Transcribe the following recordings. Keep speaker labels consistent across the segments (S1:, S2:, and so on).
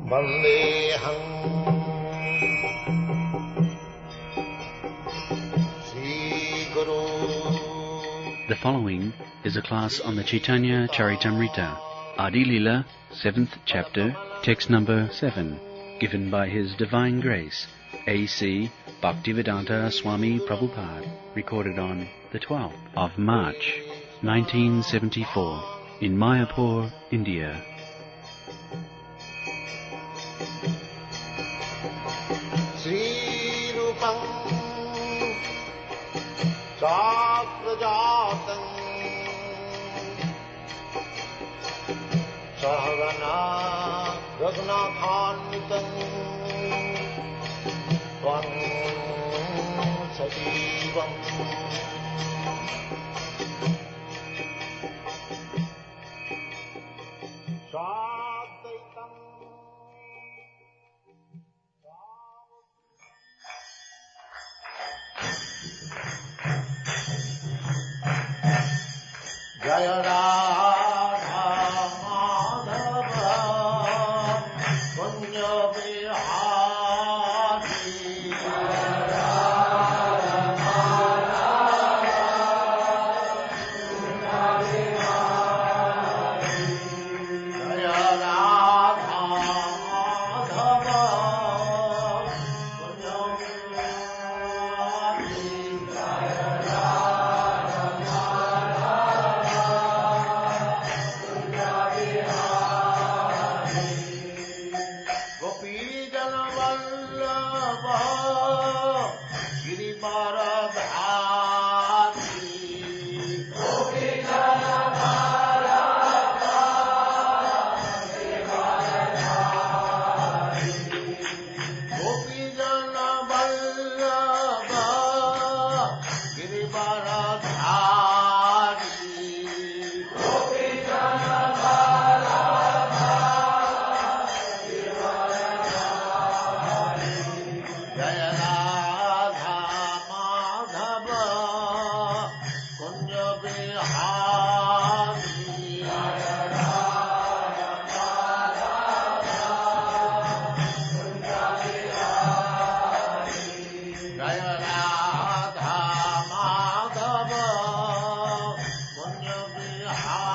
S1: Vandeham Sri Guru.
S2: The following is a class on the Caitanya-caritāmṛta, Ādi-līlā, 7th chapter, text number 7, given by His Divine Grace, A.C. Bhaktivedanta Swami Prabhupada, recorded on the 12th of March, 1974, in Mayapur, India.
S1: Sri Rupam Sakrajatam Sahagana Raghunathanvitam Tvam Sajivam Sadaitam Jaya Radha Madhava Punya Vihari Jaya Radha Madhava Punya Vihari Jaya Radha Madhava Punya Vihari Jaya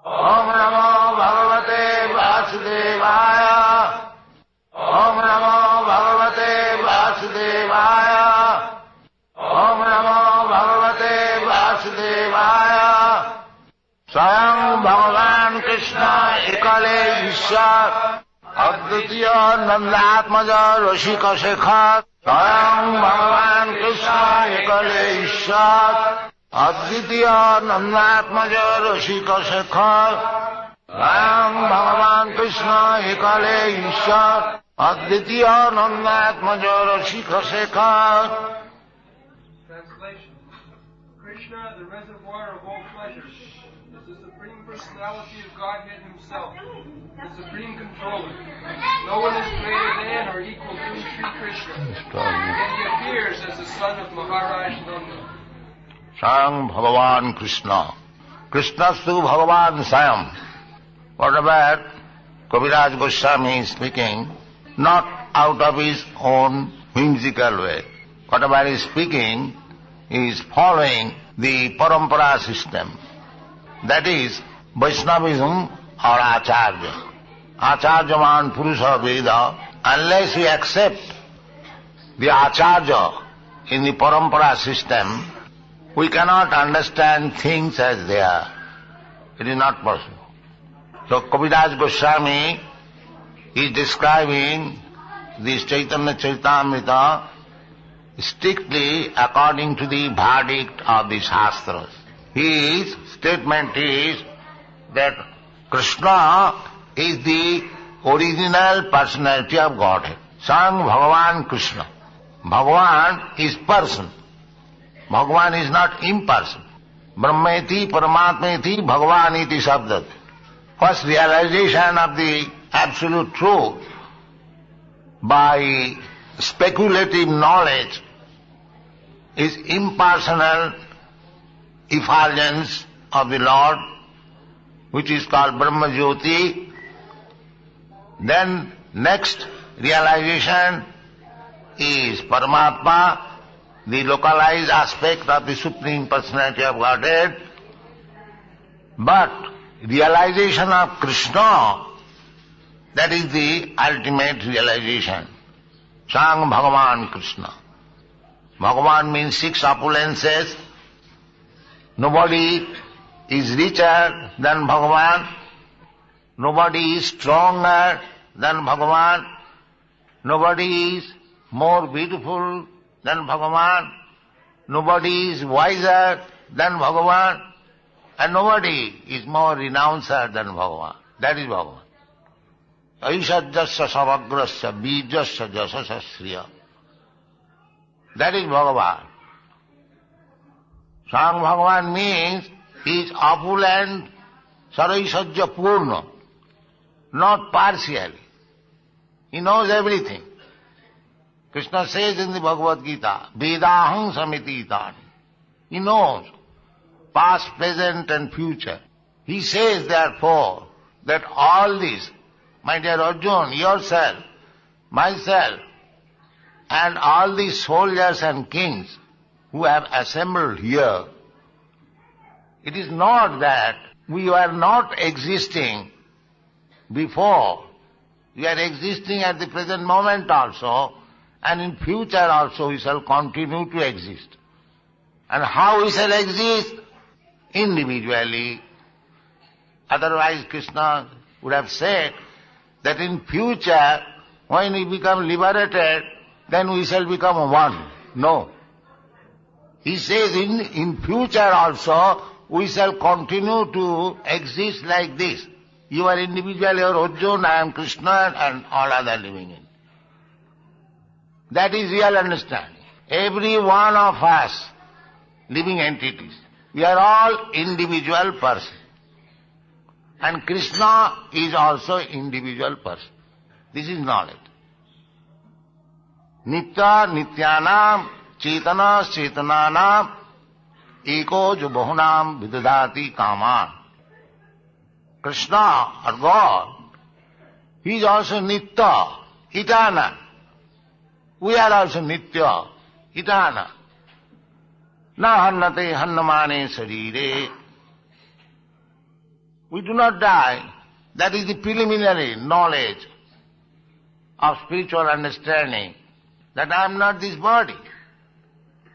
S1: Om Namo Bhagavate Vasudevaya. Om Namo Bhagavate Vasudevaya. Om Namo Bhagavate Vasudevaya. Swayam Bhagavan Krishna Ekale Ishwar Advitiya Nandatmaja Rashika Shekha. Swayam Bhagavan Krishna Ekale Ishwar Advitiya Nandatmaja Rashika Shekha. Swayam Bhagavan Krishna Ekale Ishwar Advitiya Nandatmaja Rashika Shekha.
S3: Translation. Krishna, the reservoir of all pleasures, is the supreme personality of Godhead himself, the supreme controller. No one is greater than or equal to Sri Krishna. Yet he appears as the son of Maharaj Nanda.
S1: Swayam Bhagavan Krishna. Krishnastu Bhagavan Swayam. Whatever Kaviraj Goswami is speaking, not out of his own whimsical way. Whatever he is speaking, he is following the parampara system. That is Vaishnavism or Acharya. Acharyaman Purusha Veda. Unless we accept the Acharya in the parampara system, we cannot understand things as they are. It is not possible. So Kaviraj Goswami is describing this Caitanya-caritāmṛta strictly according to the verdict of the Shastras. His statement is that Krishna is the original personality of Godhead. Sang Bhagavan Krishna. Bhagavan is person. Bhagavan is not impersonal. Brahmeti Paramatmeti Bhagavan iti sabdat. First realization of the absolute truth by speculative knowledge is impersonal effulgence of the Lord, which is called Brahma Jyoti. Then next realization is Paramatma, the localized aspect of the Supreme Personality of Godhead. But realization of Krishna, that is the ultimate realization. Sang Bhagavan Krishna. Bhagavan means six opulences. Nobody is richer than Bhagavan. Nobody is stronger than Bhagavan. Nobody is more beautiful than Bhagavan. Nobody is wiser than Bhagavan. And nobody is more renouncer than Bhagavan. That is Bhagavan. Aishajyasya savagrasya bijasya jasasya sriya. That is Bhagavan. Sang Bhagavan means he is opulent, saraisajya purna, not partially. He knows everything. Krishna says in the Bhagavad Gita, Vedaham samititani. He knows past, present and future. He says therefore that all this, my dear Arjuna, yourself, myself, and all these soldiers and kings who have assembled here, it is not that we were not existing before. We are existing at the present moment also, and in future also we shall continue to exist. And how we shall exist? Individually. Otherwise Krishna would have said that in future, when we become liberated, then we shall become one. No. He says in future also, we shall continue to exist like this. You are individually your Arjuna, I am Krishna, and all other living entities. That is real understanding. Every one of us, living entities, we are all individual persons. And Krishna is also individual person. This is knowledge. Nitya nityanam cetana cetananam eko jo bahunam vidadati kaman. Krishna or God, he is also nitya, eternal. We are also nitya, eternal. Na hannate hannamane sarire. We do not die. That is the preliminary knowledge of spiritual understanding, that I am not this body.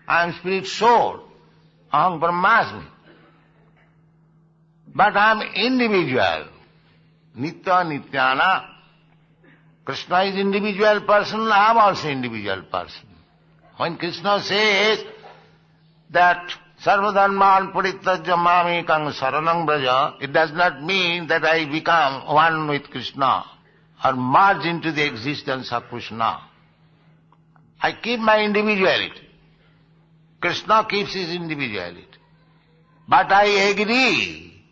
S1: I am spirit soul. Aham Brahmasmi. But I am individual. Nitya Nityana. Krishna is individual person, I am also individual person. When Krishna says that Sarvadharman Parityajya mamekam saranam braja, it does not mean that I become one with Krishna or merge into the existence of Krishna. I keep my individuality. Krishna keeps his individuality. But I agree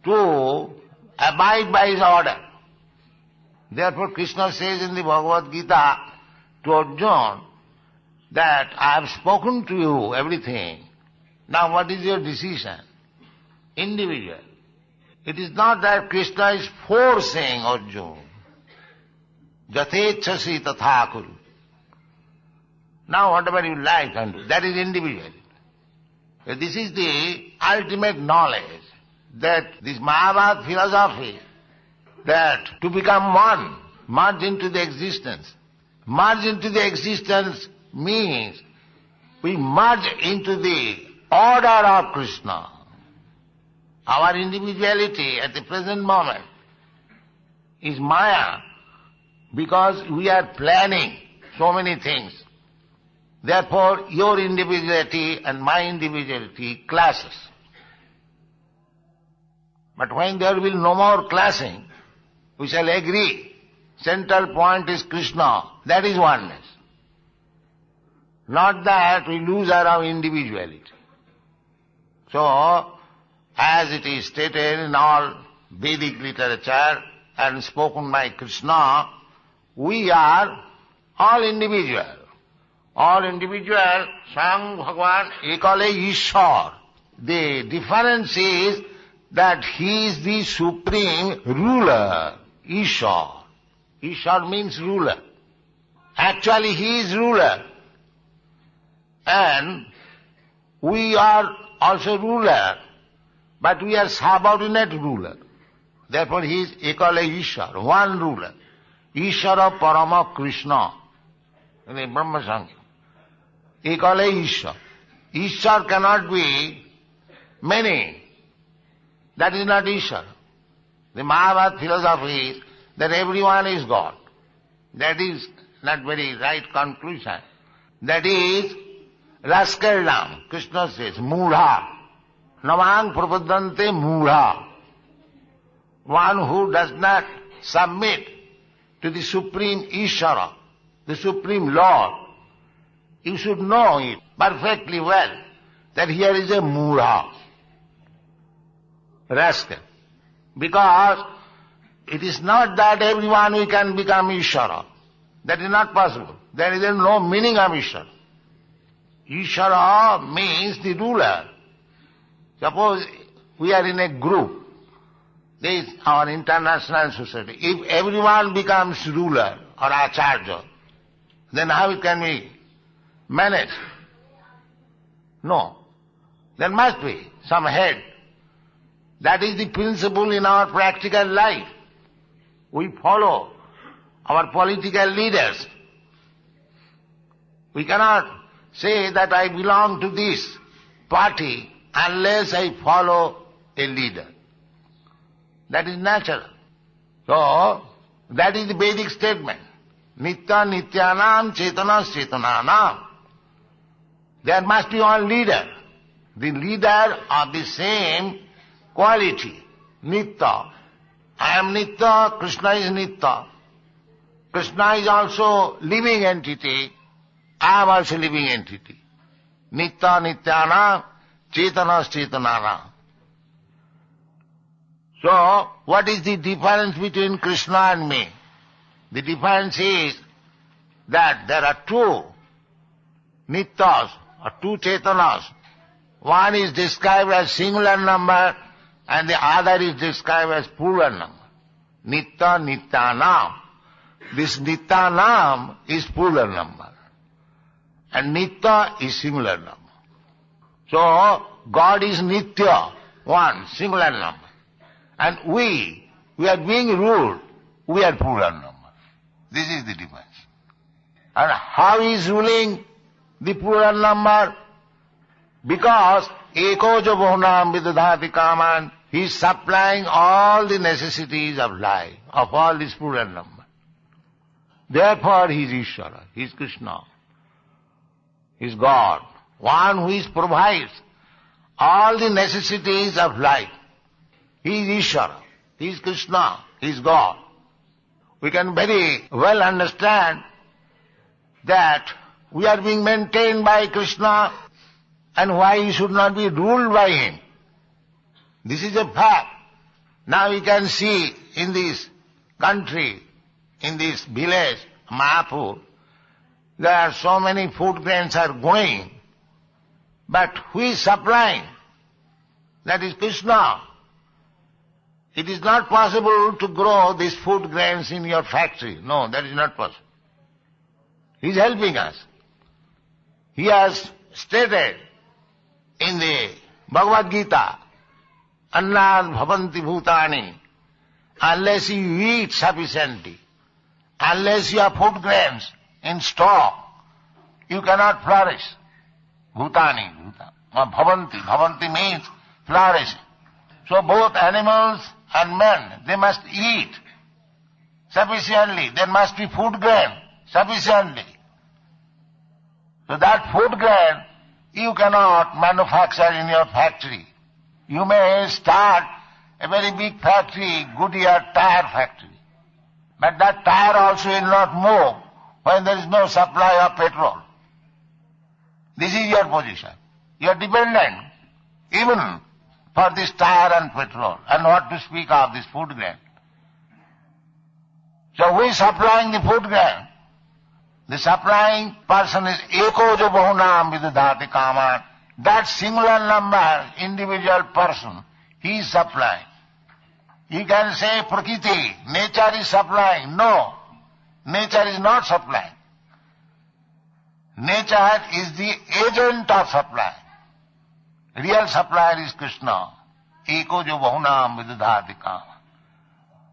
S1: to abide by his order. Therefore Krishna says in the Bhagavad Gita to Arjuna that I have spoken to you everything. Now what is your decision? Individual. It is not that Krishna is forcing Arjuna. Jathechasi tatha kuru. Now whatever you like and do, that is individual. This is the ultimate knowledge, that this Mahabharata philosophy, that to become one, merge into the existence. Merge into the existence means we merge into the order of Krishna. Our individuality at the present moment is Maya, because we are planning so many things. Therefore, your individuality and my individuality clashes. But when there will no more clashing, we shall agree. Central point is Krishna. That is oneness. Not that we lose our individuality. So, as it is stated in all Vedic literature and spoken by Krishna, we are all individual. All individual, Swayam Bhagavan Ekale Ishwar. The difference is that he is the supreme ruler, Ishwar. Ishwar means ruler. Actually he is ruler. And we are also ruler, but we are subordinate ruler. Therefore he is Ekale Ishwar, one ruler. Ishwara Parama Krishna in the Brahma Sankhya. Ekale Ishwar. Ishwar cannot be many. That is not Ishwar. The Mahabharata philosophy is that everyone is God. That is not very right conclusion. That is rascaldom. Krishna says, Mudha. Namang prapadante Mudha. One who does not submit to the Supreme Ishvara, the Supreme Lord. You should know it perfectly well, that here is a Mudha, rascal. Because it is not that everyone we can become Ishvara. That is not possible. There is no meaning of Ishvara. Ishvara means the ruler. Suppose we are in a group. This is our international society. If everyone becomes ruler or acharya, then how it can be managed? No. There must be some head. That is the principle in our practical life. We follow our political leaders. We cannot say that I belong to this party unless I follow a leader. That is natural. So, that is the Vedic statement. Nitya nityanam cetanas cetananam. There must be one leader. The leader of the same quality. Nitya. I am Nitya, Krishna is Nitya. Krishna is also living entity. I am also living entity. Nitya nityanam cetanas cetananam. So, what is the difference between Krishna and me? The difference is that there are two nityas, or two chetanas. One is described as singular number and the other is described as plural number. Nitya, nityanam. This nityanam is plural number. And nitya is singular number. So, God is nitya, one, singular number. And we are being ruled, we are plural number. This is the difference. And how he is ruling the plural number? Because eko jo bahunam vidadhati kaman, he is supplying all the necessities of life, of all this plural number. Therefore he is Ishvara, he is Krishna, he is God, one who provides all the necessities of life. He is Ishvara, he is Krishna, he is God. We can very well understand that we are being maintained by Krishna and why we should not be ruled by him. This is a fact. Now you can see in this country, in this village, Mayapur, there are so many food grains are going, but who is supplying? That is Krishna. It is not possible to grow these food grains in your factory. No, that is not possible. He is helping us. He has stated in the Bhagavad Gita, Annād bhavanti bhūtāni, unless you eat sufficiently, unless you have food grains in stock, you cannot flourish. Bhūtāni, bhavanti. Bhavanti means flourish. So both animals and men, they must eat sufficiently. There must be food grain sufficiently. So that food grain you cannot manufacture in your factory. You may start a very big factory, Goodyear tire factory. But that tire also will not move when there is no supply of petrol. This is your position. You are dependent even for this tire and petrol, and what to speak of this food grain. So who is supplying the food grain? The supplying person is eko jo bahunam vidadhati kaman. That singular number, individual person, he is supplying. You can say prakriti, nature is supplying. No, nature is not supplying. Nature is the agent of supply. Real supplier is Krishna. Eko jo bahunam vidadhati kaman.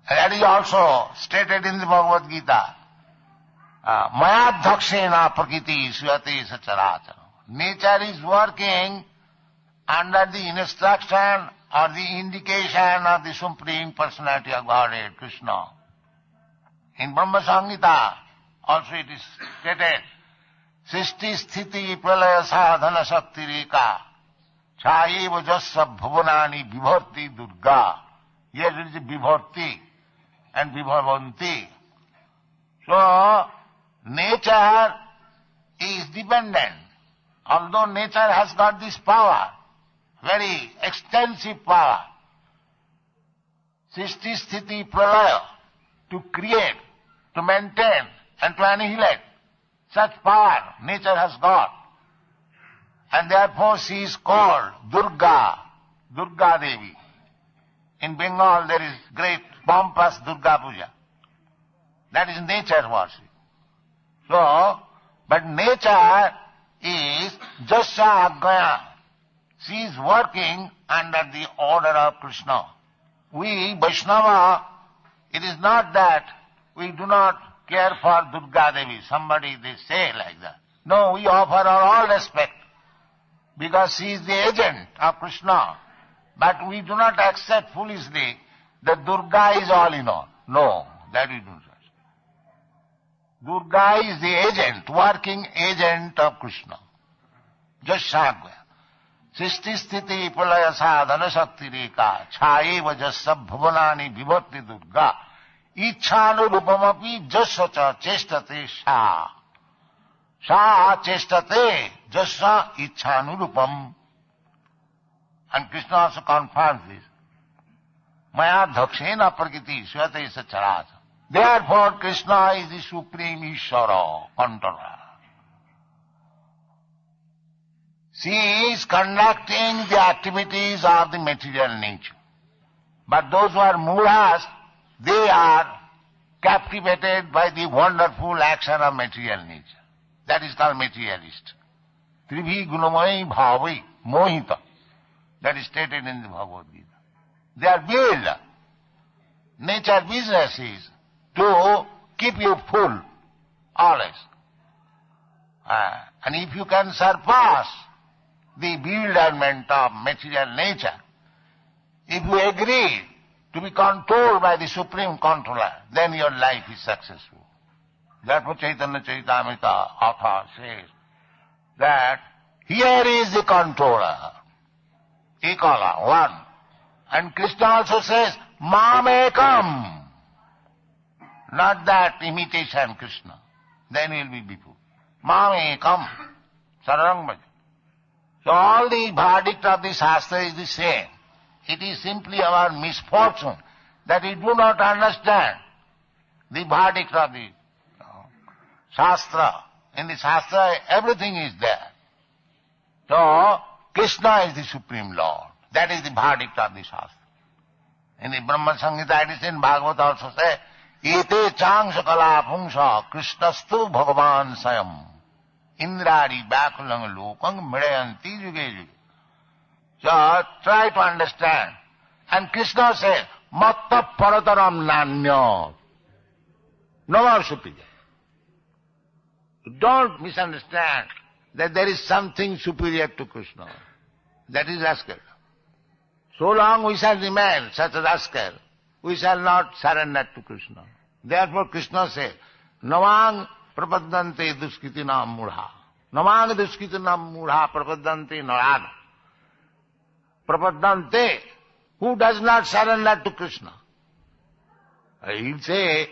S1: That is also stated in the Bhagavad Gita. iandKṛṣṇa prakriti svate sacharacha. Nature is working under the instruction or the indication of the Supreme Personality of Godhead, Krishna. In Brahma Samhita also it is stated, Srishti sthiti pralaya sadhana shakti reka chayeva jasya bhuvanani vibharti durga. Yes, it is vibharti and vibhavanti. So, nature is dependent. Although nature has got this power, very extensive power, Srishti sthiti pralaya, to create, to maintain and to annihilate. Such power nature has got. And therefore she is called Durga, Durga Devi. In Bengal there is great pompous Durga Puja. That is nature worship. So, but nature is Jasya Agaya. She is working under the order of Krishna. We, Vaishnava, it is not that we do not care for Durga Devi. Somebody they say like that. No, we offer her all respect because she is the agent of Krishna. But we do not accept foolishly that Durga is all in all. No, that we do not. Durga is the agent, working agent of Krishna. Jasya. Srishti sthiti pralaya sadhana shakti reka chayeva jasya bhuvanani vibharti Durga ichhanurupamapi jasya cha chestate sha. Sha chestate jasya ichhanurupam. And Krishna also confirms this. iandKṛṣṇa prakriti svate sacharacha. Therefore Krishna is the supreme Ishvara, controller. She is conducting the activities of the material nature. But those who are mulas, they are captivated by the wonderful action of material nature. That is called materialist. Tribhi gunamai bhavai mohita. That is stated in the Bhagavad Gita. They are billed. Nature business is to keep you full, always. And if you can surpass the bewilderment of material nature, if you agree to be controlled by the Supreme Controller, then your life is successful. Therefore Caitanya-caritāmṛta author says that here is the controller, Ekala, one. And Krishna also says, Mamekam. Not that imitation Krishna. Then he will be before. Mamekam. Sarang bhaja. So all the verdict of the Shastra is the same. It is simply our misfortune that you do not understand the verdict of the Shastra. In the Shastra, everything is there. So, Krishna is the Supreme Lord. That is the verdict of the Shastra. In the Brahma Samhita, it is in Bhagavad also say, Ete changsha kala pungsha Krishnastu bhagavan sayam indradi bakulang lokang mriyanti yuge yuge. So, try to understand. And Krishna says, Matta parataram nanya. No more superior. Don't misunderstand that there is something superior to Krishna. That is rascal. So long we shall remain such a rascal, we shall not surrender to Krishna. Therefore Krishna says, Navang prapadante duskitinam mudha. Navang duskitinam mudha prapadante narad. Prapadante, who does not surrender to Krishna. He'll say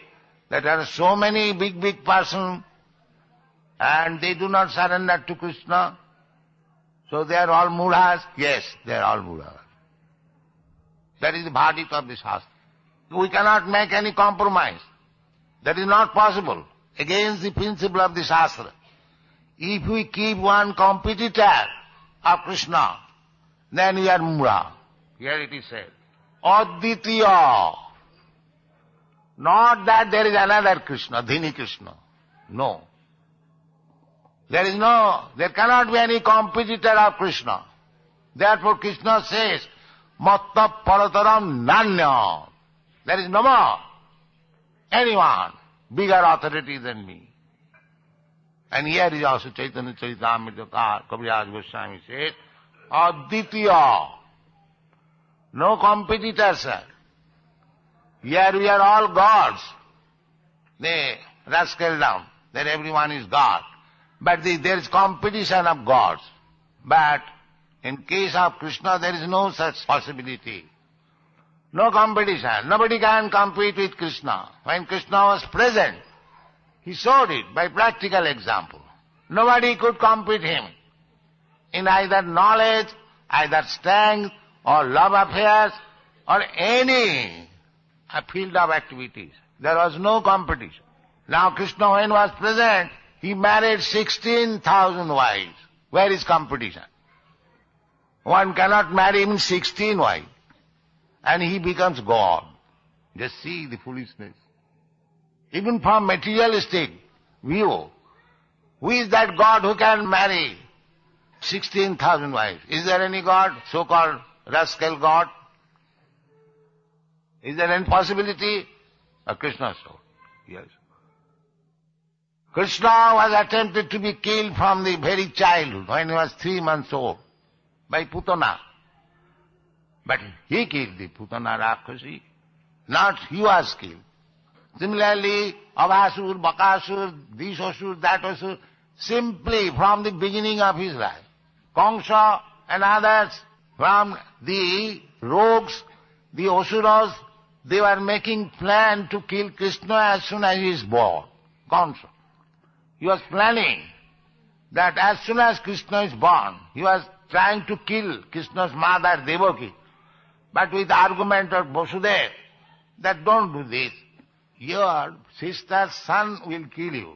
S1: that there are so many big persons and they do not surrender to Krishna. So they are all mudhas? Yes, they are all mudhas. That is the verdict of the Shastra. We cannot make any compromise. That is not possible. Against the principle of the Shastra. If we keep one competitor of Krishna, then we are mudha. Here it is said. Advitiya. Not that there is another Krishna, Dhini Krishna. No. There cannot be any competitor of Krishna. Therefore Krishna says, Matta parataram nanya. There is no more anyone bigger authority than me. And here is also Caitanya-caritāmṛta, Kaviraj Goswami says, Advitiya. No competitors, sir. Here we are all gods. They rascal down that everyone is God. But there is competition of gods. But in case of Krishna, there is no such possibility. No competition. Nobody can compete with Krishna. When Krishna was present, he showed it by practical example. Nobody could compete him in either knowledge, either strength, or love affairs, or any field of activities. There was no competition. Now Krishna, when was present, he married 16,000 wives. Where is competition? One cannot marry even 16 wives. And he becomes God. Just see the foolishness. Even from materialistic view, who is that God who can marry 16,000 wives? Is there any God, so-called rascal God? Is there any possibility? Krishna showed. Yes. Krishna was attempted to be killed from the very childhood, when he was 3 months old, by Putana. But he killed the Putana Rakshasi, not he was killed. Similarly, Avasur, Bakasur, this Asur, that Asur, simply from the beginning of his life. Kamsa and others, from the rogues, the Asuras, they were making plan to kill Krishna as soon as he is born. Kamsa. He was planning that as soon as Krishna is born, he was trying to kill Krishna's mother Devaki. But with the argument of Vasudeva, that don't do this. Your sister's son will kill you.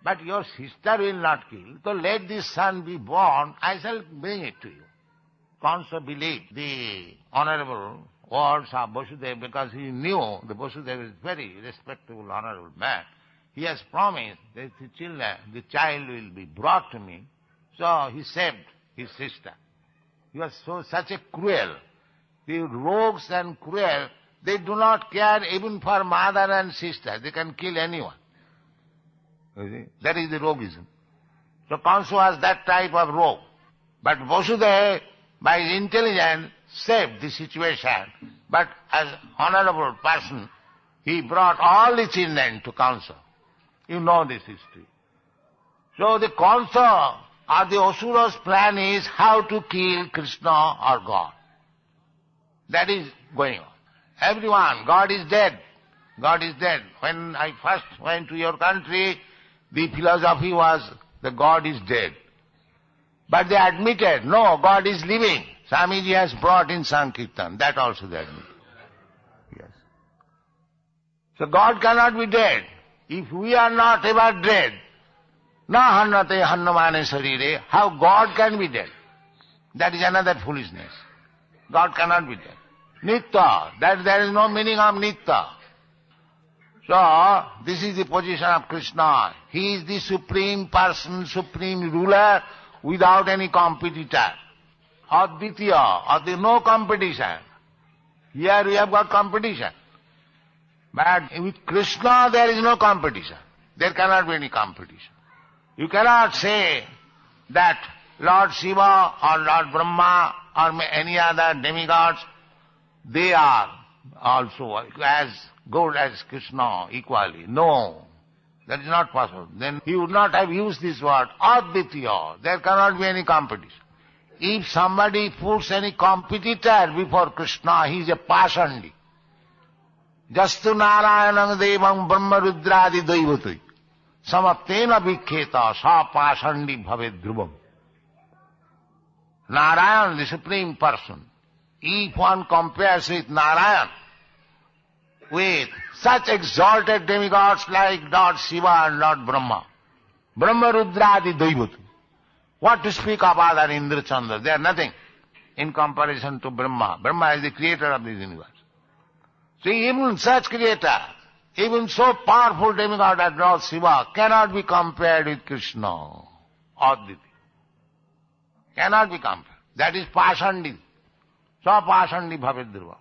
S1: But your sister will not kill. So let this son be born, I shall bring it to you. Kamsa believed the honorable words of Vasudeva because he knew the Vasudeva is very respectable, honorable man. He has promised that the child will be brought to me. So he saved his sister. He was such a cruel. The rogues and cruel, they do not care even for mother and sister. They can kill anyone. That is the roguism. So Kamsa was that type of rogue. But Vasudeva, by his intelligence, saved the situation. But as honorable person, he brought all the children to Kamsa. You know this history. So the Kamsa or the Asura's plan is how to kill Krishna or God. That is going on. Everyone, God is dead. God is dead. When I first went to your country, the philosophy was that God is dead. But they admitted, no, God is living. Swamiji has brought in Sankirtan. That also they admitted. Yes. So God cannot be dead. If we are not ever dead, na hannate hannamane sarire, how God can be dead? That is another foolishness. God cannot be dead. Nitya, that there is no meaning of Nitya. So, this is the position of Krishna. He is the supreme person, supreme ruler, without any competitor. Advitiya, there is no competition. Here we have got competition. But with Krishna there is no competition. There cannot be any competition. You cannot say that Lord Shiva or Lord Brahma or any other demigods, they are also as good as Krishna equally. No, that is not possible. Then he would not have used this word, Advitiya. There cannot be any competition. If somebody puts any competitor before Krishna, he is a Pashandi. Jastu Narayanam Devam Brahma Rudradi Daivati Samaptena Vikkheta Sa Pashandi Bhaved Dhrubam. Narayan, the Supreme Person, if one compares with Narayan, with such exalted demigods like Lord Shiva and Lord Brahma, Brahma Rudradi Daivati, what to speak of other Indra Chandra? They are nothing in comparison to Brahma. Brahma is the creator of this universe. So even such creator, even so powerful demigod as Lord Shiva cannot be compared with Krishna. Adviti. Cannot be compared. That is Pashandi. So Pashandi Bhavedruva.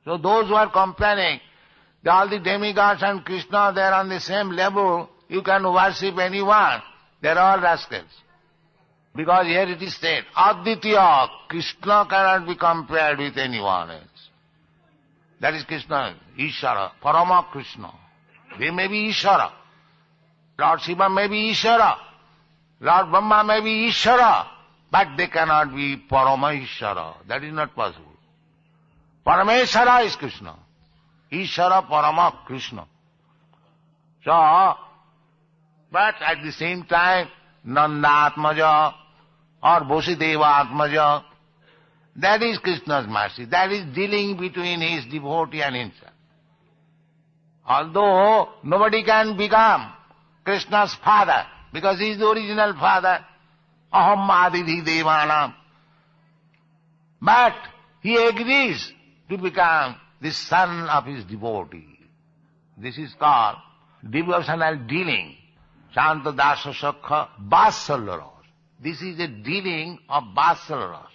S1: So those who are comparing all the demigods and Krishna, they are on the same level, you can worship anyone. They are all rascals. Because here it is said, Advitiya, Krishna cannot be compared with anyone else. That is Krishna, Ishara, Parama Krishna. They may be Ishara. Lord Shiva may be Ishara. Lord Brahma may be Ishara. But they cannot be Parama Ishara. That is not possible. Parameshara is Krishna. Ishara Parama Krishna. So, but at the same time, Nandatmaja or Vasudeva Atmaja, that is Krishna's mercy. That is dealing between his devotee and himself. Although nobody can become Krishna's father, because he is the original father, Aham Ādi-līlā. But he agrees to become the son of his devotee. This is called devotional dealing. Shanta Dasa Sakha Vatsalaras. This is a dealing of Vatsalaras.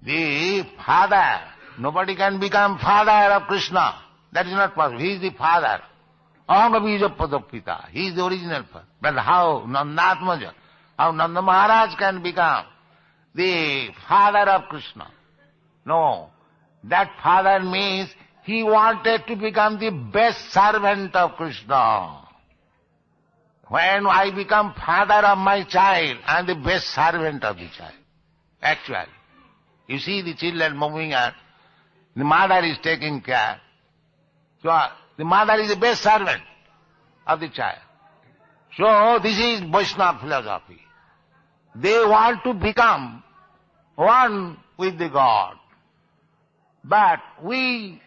S1: The father, nobody can become father of Krishna. That is not possible. He is the father. Ahangabija Padapita. He is the original father. But how Nandatmaja, how Nanda Maharaj can become the father of Krishna? No. That father means he wanted to become the best servant of Krishna. When I become father of my child, I am the best servant of the child. Actually. You see the children moving on, the mother is taking care. So the mother is the best servant of the child. So this is Vaishnava philosophy. They want to become one with the God. But we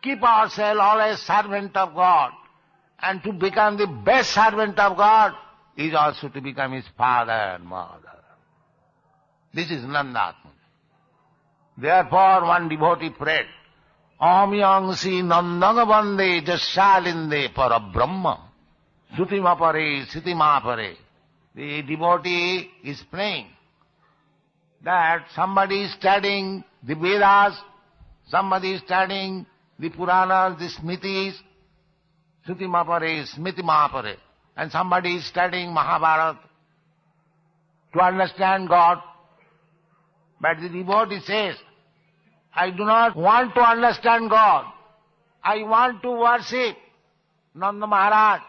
S1: keep ourselves always servant of God. And to become the best servant of God is also to become his father and mother. This is Nandatma. Therefore one devotee prayed, Aham yangsi nandanga bande jasyalinde para brahma sutimapare sitimapare. The devotee is praying that somebody is studying the Vedas, somebody is studying the Puranas, the Smritis, Sutimapare, Smitimapare, and somebody is studying Mahabharata to understand God. But the devotee says, I do not want to understand God. I want to worship Nanda Maharaj,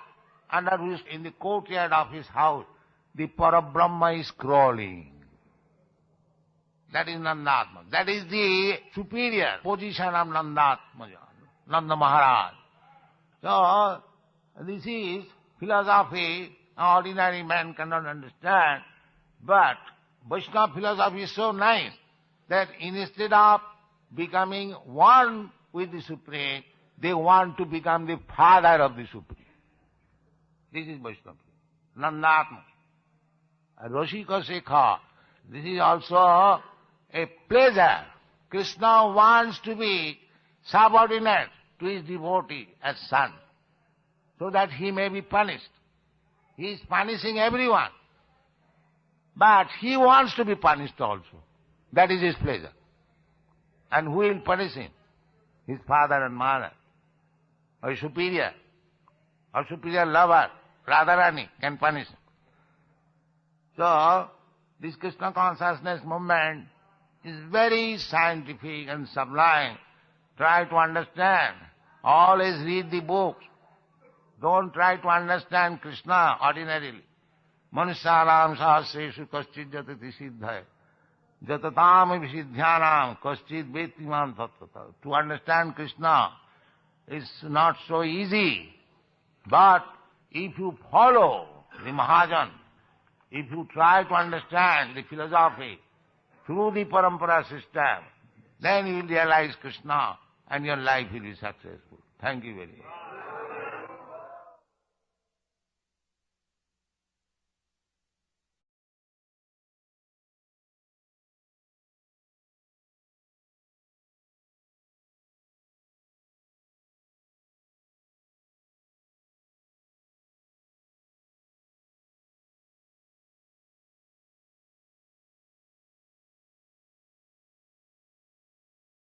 S1: under whose, in the courtyard of his house, the Parabrahma is crawling. That is Nandatma. That is the superior position of Nandatma, Nanda Maharaj. So, this is philosophy ordinary man cannot understand, but Vaishnava philosophy is so nice that instead of becoming one with the Supreme, they want to become the father of the Supreme. This is Vaishnava. Nandatma. Rashika Sekha. This is also a pleasure. Krishna wants to be subordinate to his devotee as son, so that he may be punished. He is punishing everyone. But he wants to be punished also. That is his pleasure. And who will punish him? His father and mother, or superior lover, Radharani can punish him. So, this Krishna consciousness movement is very scientific and sublime. Try to understand. Always read the books. Don't try to understand Krishna ordinarily. Manusyalam sahasreshu kaschid jatati siddhaya. Jatatam visidhyanam kaschid vettiman tattvata. To understand Krishna is not so easy. But if you follow the Mahajan, if you try to understand the philosophy through the parampara system, then you will realize Krishna and your life will be successful. Thank you very much.